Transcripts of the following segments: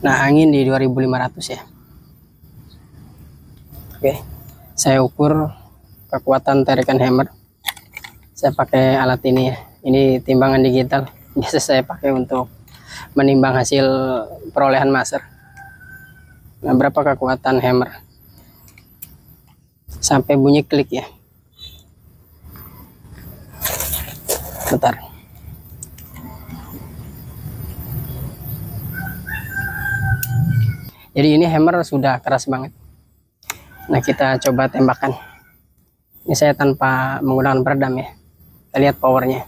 Nah, angin di 2500 ya. Oke, saya ukur kekuatan tarikan hammer. Saya pakai alat ini ya. Ini timbangan digital. Biasa saya pakai untuk menimbang hasil perolehan master. Nah, berapa kekuatan hammer? Sampai bunyi klik ya. Bentar. Jadi ini hammer sudah keras banget. Nah, kita coba tembakan. Ini saya tanpa menggunakan peredam ya. Kita lihat powernya.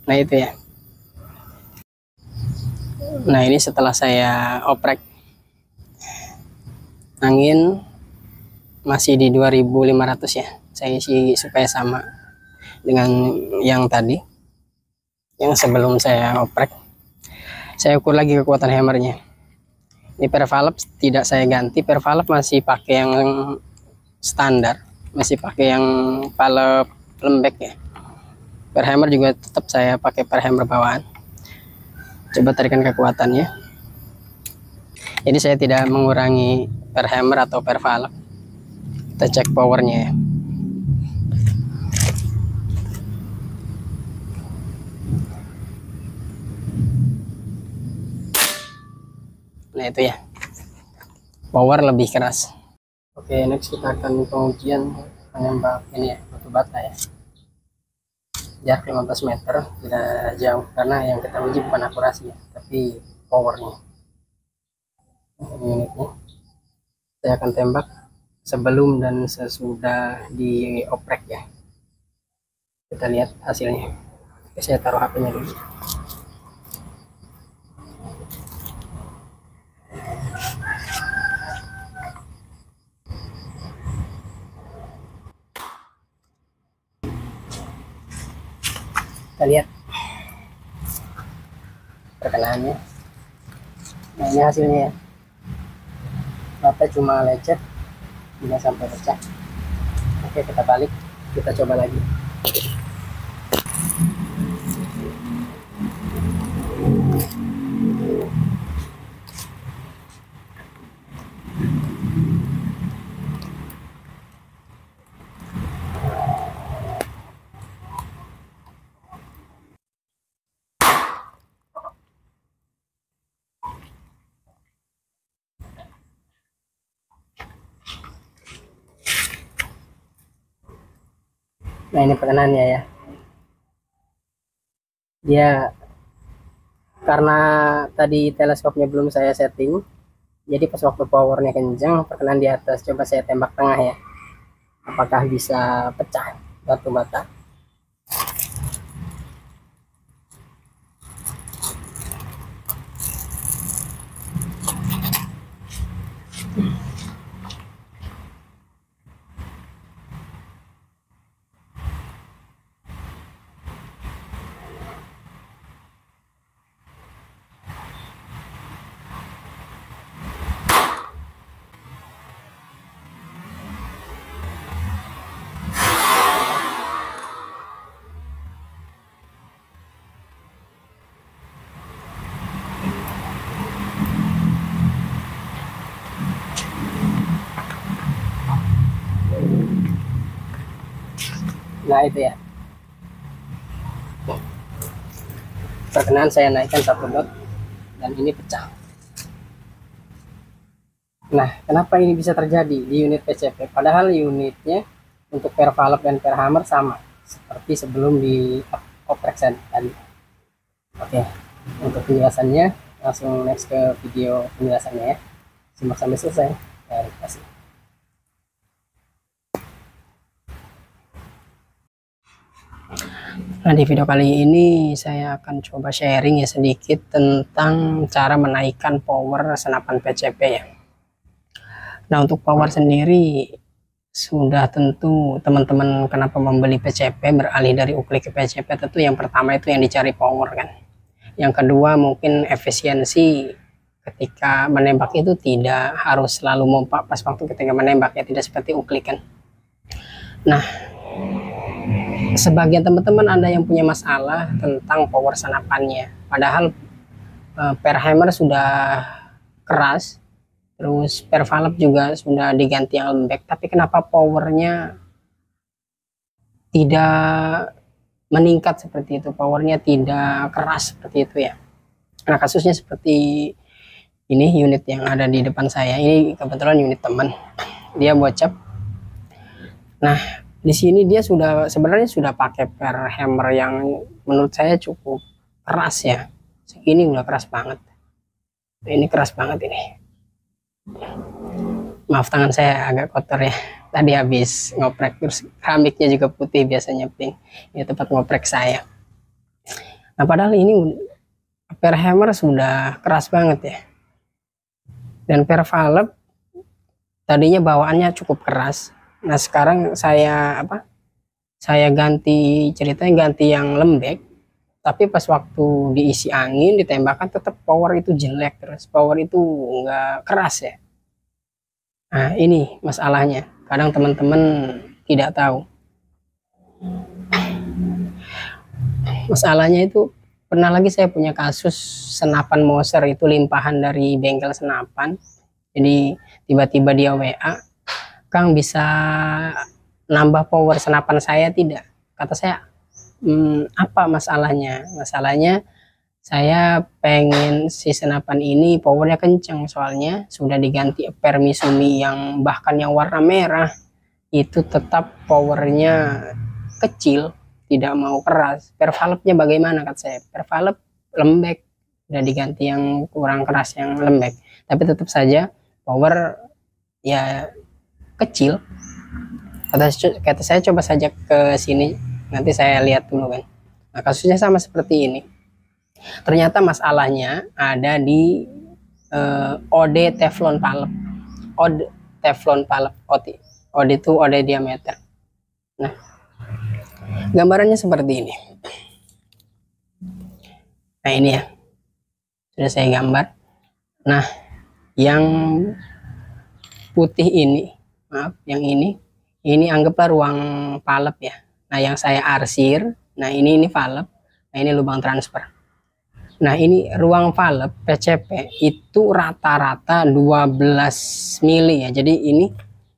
Nah, itu ya. Nah, ini setelah saya oprek. Angin masih di 2500 ya. Saya isi supaya sama dengan yang tadi, yang sebelum saya oprek. Saya ukur lagi kekuatan hammernya. Ini per valve tidak saya ganti, per valve masih pakai yang standar, masih pakai yang valve lembek ya. Per hammer juga tetap saya pakai per hammer bawaan. Coba tarikan kekuatannya. Jadi saya tidak mengurangi per hammer atau per valve. Kita cek powernya ya. Nah, itu ya, power lebih keras. Oke, next kita akan pengujian menembak ini ya, batu bata ya, jarak 15 meter, tidak jauh, karena yang kita uji bukan akurasi ya, tapi powernya. Ini unitnya. Saya akan tembak sebelum dan sesudah dioprek ya. Kita lihat hasilnya. Oke, saya taruh HP-nya dulu. Kita lihat perkenaannya. Nah, ini hasilnya ya. Bata cuma lecet, tidak sampai pecah. Oke, kita balik, kita coba lagi. Nah, ini perkenaannya ya. Dia karena tadi teleskopnya belum saya setting, jadi pas waktu powernya kencang, perkenaan di atas. Coba saya tembak tengah ya. Apakah bisa pecah batu bata? Nah, itu ya. Perkenaan saya naikkan 1 dot dan ini pecah. Nah, kenapa ini bisa terjadi di unit PCP? Padahal unitnya untuk per valve dan per hammer sama seperti sebelum di oprek tadi. Oke, untuk penjelasannya langsung next ke video penjelasannya ya. Simak sampai selesai. Terima kasih. Nah, di video kali ini saya akan coba sharing ya sedikit tentang cara menaikkan power senapan PCP ya. Nah, untuk power sendiri sudah tentu teman-teman kenapa membeli PCP beralih dari UKLI ke PCP, tentu yang pertama itu yang dicari power kan. Yang kedua mungkin efisiensi ketika menembak itu tidak harus selalu mompa pas waktu ketika menembak ya, tidak seperti uklik kan. Nah, sebagian teman-teman ada yang punya masalah tentang power senapannya, padahal per hammer sudah keras, terus per valve juga sudah diganti yang lembek, tapi kenapa powernya tidak meningkat seperti itu, powernya tidak keras seperti itu ya. Nah, kasusnya seperti ini, unit yang ada di depan saya ini kebetulan unit teman, dia bocap. Nah, di sini dia sebenarnya sudah pakai per hammer yang menurut saya cukup keras ya, segini udah keras banget. Ini keras banget ini, maaf tangan saya agak kotor ya, tadi habis ngoprek, terus keramiknya juga putih, biasanya pink. Ini tempat ngoprek saya. Nah, padahal ini per hammer sudah keras banget ya, dan per valve tadinya bawaannya cukup keras. Nah, sekarang saya ganti, ceritanya ganti yang lembek, tapi pas waktu diisi angin ditembakkan tetap power itu jelek, terus power itu enggak keras ya. Nah, ini masalahnya, kadang teman-teman tidak tahu. Masalahnya itu pernah lagi saya punya kasus senapan Moser itu limpahan dari bengkel senapan. Jadi tiba-tiba dia WA, "Kang, bisa nambah power senapan saya tidak?" Kata saya, apa masalahnya? Masalahnya saya pengen si senapan ini powernya kencang, soalnya sudah diganti per Misumi yang bahkan yang warna merah itu tetap powernya kecil, tidak mau keras. Per valve-nya bagaimana, kata saya? Per valve lembek, udah diganti yang kurang keras yang lembek, tapi tetap saja power ya kecil. Kata saya coba saja ke sini, nanti saya lihat dulu kan. Nah, kasusnya sama seperti ini. Ternyata masalahnya ada di OD teflon valve. OD teflon valve, OD itu OD diameter. Nah, gambarannya seperti ini. Nah, ini ya, sudah saya gambar. Nah, yang putih ini, maaf, yang ini anggaplah ruang valve ya. Nah, yang saya arsir, nah ini valve, nah ini lubang transfer. Nah, ini ruang valve PCP itu rata-rata 12 mili ya. Jadi ini,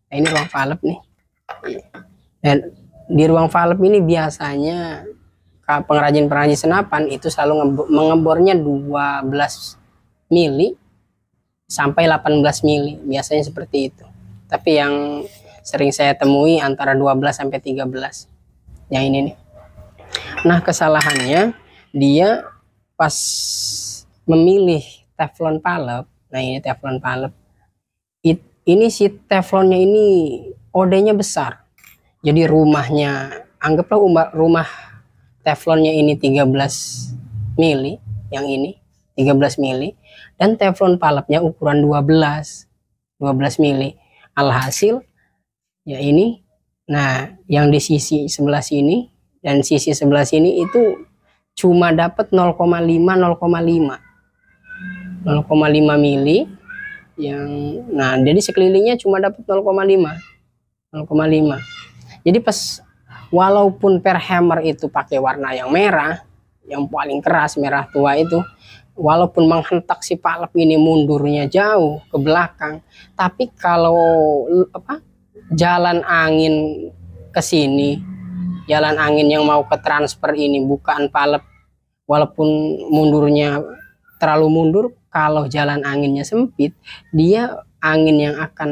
nah ini ruang valve nih. Dan di ruang valve ini biasanya pengrajin-pengrajin senapan itu selalu mengebornya 12 mili sampai 18 mili, biasanya seperti itu. Tapi yang sering saya temui antara 12 sampai 13. Yang ini nih. Nah, kesalahannya dia pas memilih teflon valve. Nah, ini teflon valve. Ini si teflonnya ini OD-nya besar. Jadi rumahnya, anggaplah rumah teflonnya ini 13 mili, yang ini 13 mili, dan teflon valve-nya ukuran 12 mili. Alhasil ya ini, nah yang di sisi sebelah sini dan sisi sebelah sini itu cuma dapat 0,5 mili yang, nah jadi sekelilingnya cuma dapat 0,5. Jadi pas walaupun per hammer itu pakai warna yang merah, yang paling keras, merah tua itu, walaupun menghentak si valve ini mundurnya jauh ke belakang, tapi kalau jalan angin ke sini, jalan angin yang mau ke transfer ini bukan valve, walaupun mundurnya terlalu mundur, kalau jalan anginnya sempit, dia angin yang akan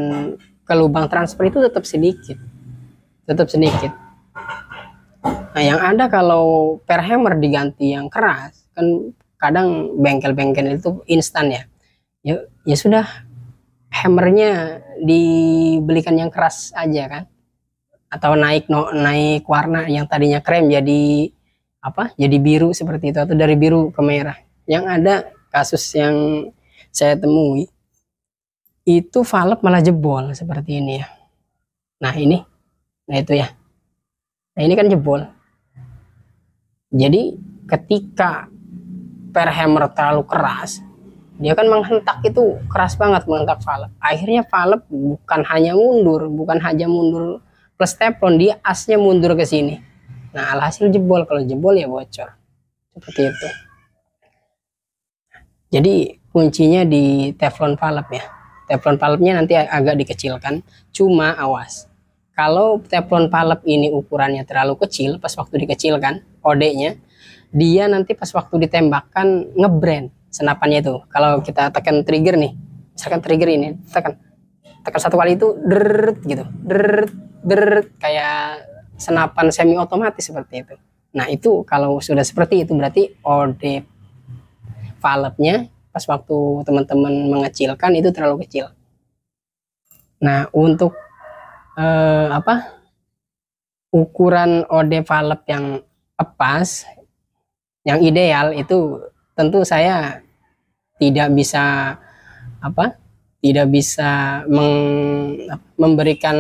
ke lubang transfer itu tetap sedikit. Nah, yang ada kalau per hammer diganti yang keras, kan kadang bengkel-bengkel itu instan ya. Ya sudah, hammernya dibelikan yang keras aja kan, atau naik warna, yang tadinya krem jadi jadi biru seperti itu, atau dari biru ke merah. Yang ada kasus yang saya temui itu valve malah jebol seperti ini ya. Nah ini, nah itu ya, nah ini kan jebol. Jadi ketika per hammer terlalu keras, dia kan menghentak itu keras banget, menghentak valve. Akhirnya valve bukan hanya mundur plus teflon, dia asnya mundur ke sini. Nah, alhasil jebol. Kalau jebol ya bocor. Seperti itu. Jadi kuncinya di teflon valve ya. Teflon valve-nya nanti agak dikecilkan. Cuma awas, kalau teflon valve ini ukurannya terlalu kecil, pas waktu dikecilkan OD-nya, dia nanti pas waktu ditembakkan ngebrand senapannya itu. Kalau kita tekan trigger nih, misalkan trigger ini tekan satu kali itu deret gitu, deret kayak senapan semi otomatis seperti itu. Nah, itu kalau sudah seperti itu berarti OD valve-nya pas waktu teman-teman mengecilkan itu terlalu kecil. Nah, untuk ukuran OD valve yang pas, yang ideal itu tentu saya tidak bisa memberikan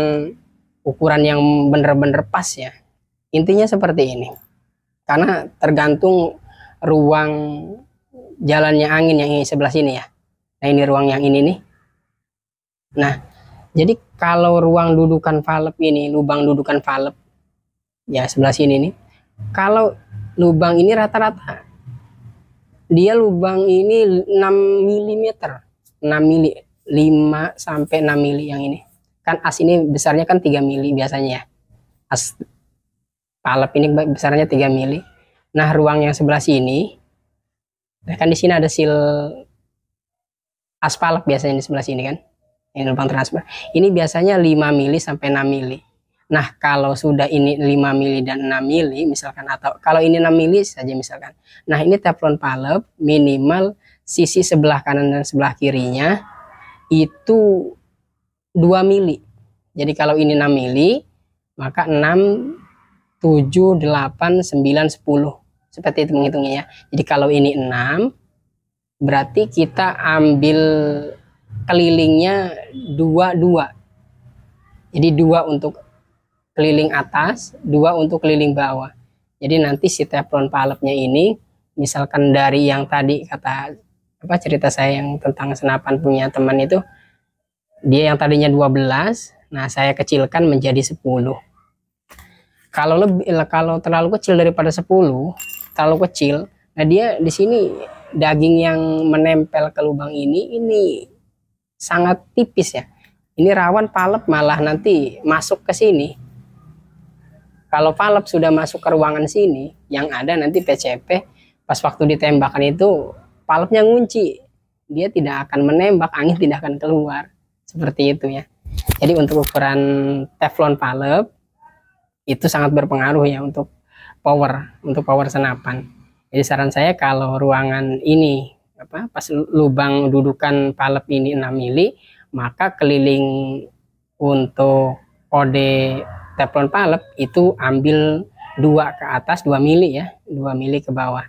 ukuran yang benar-benar pas ya. Intinya seperti ini. Karena tergantung ruang jalannya angin yang ini sebelah sini ya. Nah, ini ruang yang ini nih. Nah, jadi kalau ruang dudukan valve ini, lubang dudukan valve ya sebelah sini nih. Kalau lubang ini rata-rata dia lubang ini 6 mm, 6 mm, 5 sampai 6 mm yang ini. Kan as ini besarnya kan 3 mm biasanya ya. As valve ini besarnya 3 mm. Nah, ruang yang sebelah sini, nah kan di sini ada seal aspal biasanya di sebelah sini kan. Ini lubang transfer. Ini biasanya 5 mili sampai 6 mili. Nah, kalau sudah ini 5 mili dan 6 mili misalkan, atau kalau ini 6 mili saja misalkan. Nah, ini teflon valve minimal sisi sebelah kanan dan sebelah kirinya itu 2 mili. Jadi kalau ini 6 mili, maka 6, 7, 8, 9, 10. Seperti itu menghitungnya ya. Jadi kalau ini 6, berarti kita ambil kelilingnya 2. Jadi 2 untuk keliling atas, 2 untuk keliling bawah. Jadi nanti si teflon valve-nya ini, misalkan dari yang tadi kata cerita saya yang tentang senapan punya teman itu, dia yang tadinya 12, nah saya kecilkan menjadi 10. Kalau terlalu kecil daripada 10, terlalu kecil, nah dia di sini daging yang menempel ke lubang ini sangat tipis ya. Ini rawan valve malah nanti masuk ke sini. Kalau valve sudah masuk ke ruangan sini, yang ada nanti PCP pas waktu ditembakkan itu valve-nya ngunci. Dia tidak akan menembak, angin tidak akan keluar. Seperti itu ya. Jadi untuk ukuran teflon valve itu sangat berpengaruh ya untuk power senapan. Jadi saran saya kalau ruangan ini pas lubang dudukan valve ini 6 mili, maka keliling untuk OD teflon valve itu ambil 2 ke atas, 2 mili ya, 2 mili ke bawah.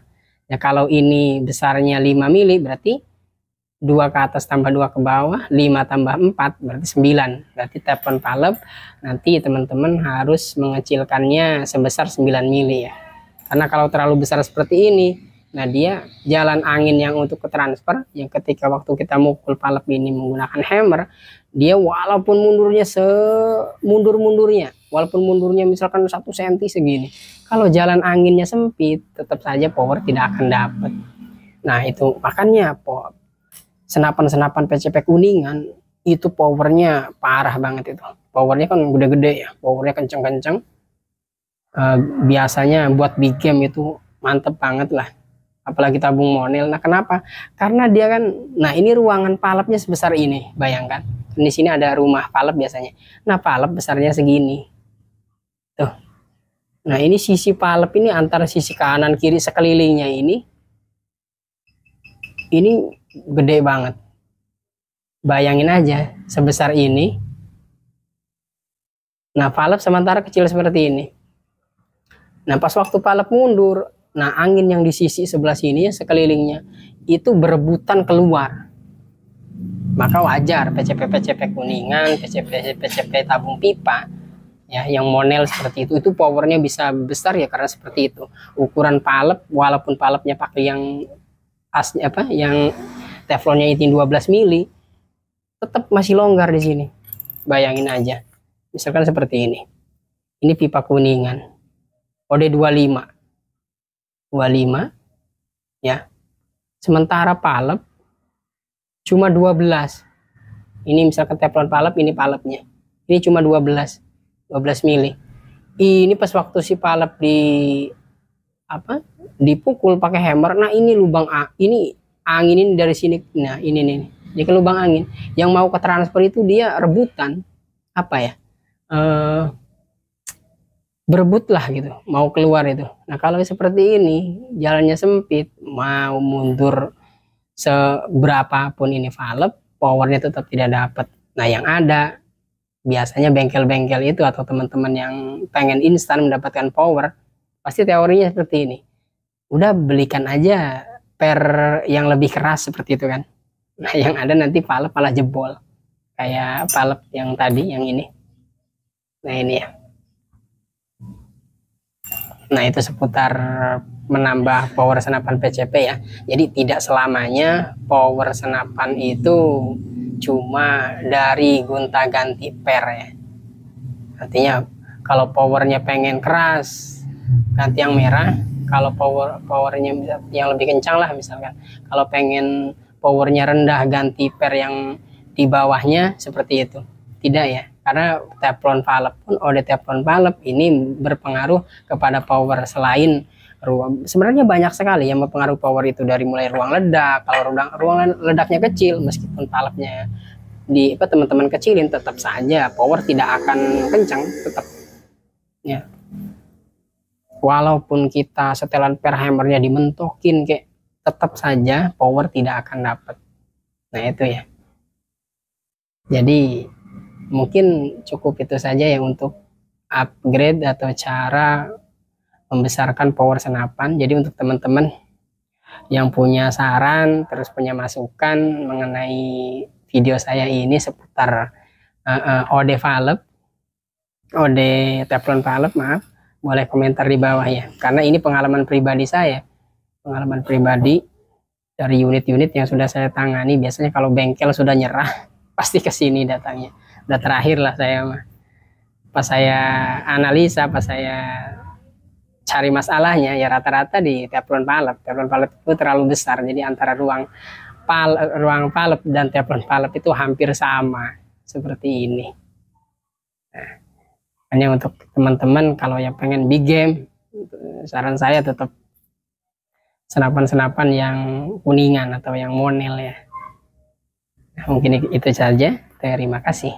Ya kalau ini besarnya 5 mili berarti 2 ke atas tambah 2 ke bawah, 5 tambah 4 berarti 9. Berarti teflon valve nanti teman-teman harus mengecilkannya sebesar 9 mili ya. Karena kalau terlalu besar seperti ini, nah dia jalan angin yang untuk ke transfer, yang ketika waktu kita mukul valve ini menggunakan hammer, dia walaupun mundurnya semundur-mundurnya, walaupun mundurnya misalkan 1 cm segini, kalau jalan anginnya sempit, tetap saja power tidak akan dapat. Nah itu makanya senapan-senapan PCP Kuningan itu powernya parah banget itu. Powernya kan gede-gede ya, powernya kenceng-kenceng. Biasanya buat big game itu mantep banget lah, apalagi tabung monel. Nah kenapa? Karena dia kan, nah ini ruangan valve-nya sebesar ini, bayangkan di sini ada rumah valve biasanya. Nah valve besarnya segini tuh. Nah ini sisi valve ini antara sisi kanan kiri sekelilingnya ini gede banget. Bayangin aja sebesar ini. Nah valve sementara kecil seperti ini. Nah pas waktu valve mundur, nah angin yang di sisi sebelah sini ya sekelilingnya itu berebutan keluar. Maka wajar PCP Kuningan, PCP tabung pipa ya yang monel seperti itu powernya bisa besar ya karena seperti itu. Ukuran valve walaupun valve-nya pakai yang asli yang teflonnya itu 12 mili, tetap masih longgar di sini. Bayangin aja, misalkan seperti ini pipa kuningan OD25 ya, sementara palep cuma 12. Ini misalkan teflon palep, ini palepnya ini cuma 12 mili. Ini pas waktu si palep dipukul pakai hammer, nah ini lubang ini angin ini dari sini, nah ini nih, jadi ke lubang angin yang mau ke transfer itu dia rebutan berebut lah gitu, mau keluar itu. Nah kalau seperti ini jalannya sempit, mau mundur seberapapun ini valve, powernya tetap tidak dapat. Nah yang ada biasanya bengkel-bengkel itu atau teman-teman yang pengen instan mendapatkan power, pasti teorinya seperti ini, udah belikan aja per yang lebih keras seperti itu kan. Nah yang ada nanti valve malah jebol kayak valve yang tadi, yang ini. Nah ini ya. Nah itu seputar menambah power senapan PCP ya. Jadi tidak selamanya power senapan itu cuma dari gonta-ganti per ya. Artinya kalau powernya pengen keras, ganti yang merah. Kalau powernya yang lebih kencang lah misalkan. Kalau pengen powernya rendah, ganti per yang di bawahnya, seperti itu. Tidak ya. Karena teflon valve pun, OD teflon valve ini berpengaruh kepada power selain ruang. Sebenarnya banyak sekali yang mempengaruhi power itu, dari mulai ruang ledak. Kalau ruang ledaknya kecil, meskipun valve-nya teman-teman kecilin, tetap saja power tidak akan kencang, tetap ya. Walaupun kita setelan per hammernya dimentokin kayak, tetap saja power tidak akan dapat. Nah itu ya. Jadi mungkin cukup itu saja ya untuk upgrade atau cara membesarkan power senapan. Jadi untuk teman-teman yang punya saran, terus punya masukan mengenai video saya ini seputar OD valve, OD teflon valve, maaf, boleh komentar di bawah ya. Karena ini pengalaman pribadi saya, pengalaman pribadi dari unit-unit yang sudah saya tangani. Biasanya kalau bengkel sudah nyerah, pasti ke sini datangnya. Udah terakhir lah saya mah. Pas saya analisa, pas saya cari masalahnya, ya rata-rata di teflon valve. Teflon valve itu terlalu besar, jadi antara ruang valve dan teflon valve itu hampir sama seperti ini. Nah, hanya untuk teman-teman kalau yang pengen big game, saran saya tetap senapan-senapan yang kuningan atau yang monel ya. Nah, mungkin itu saja. Terima kasih.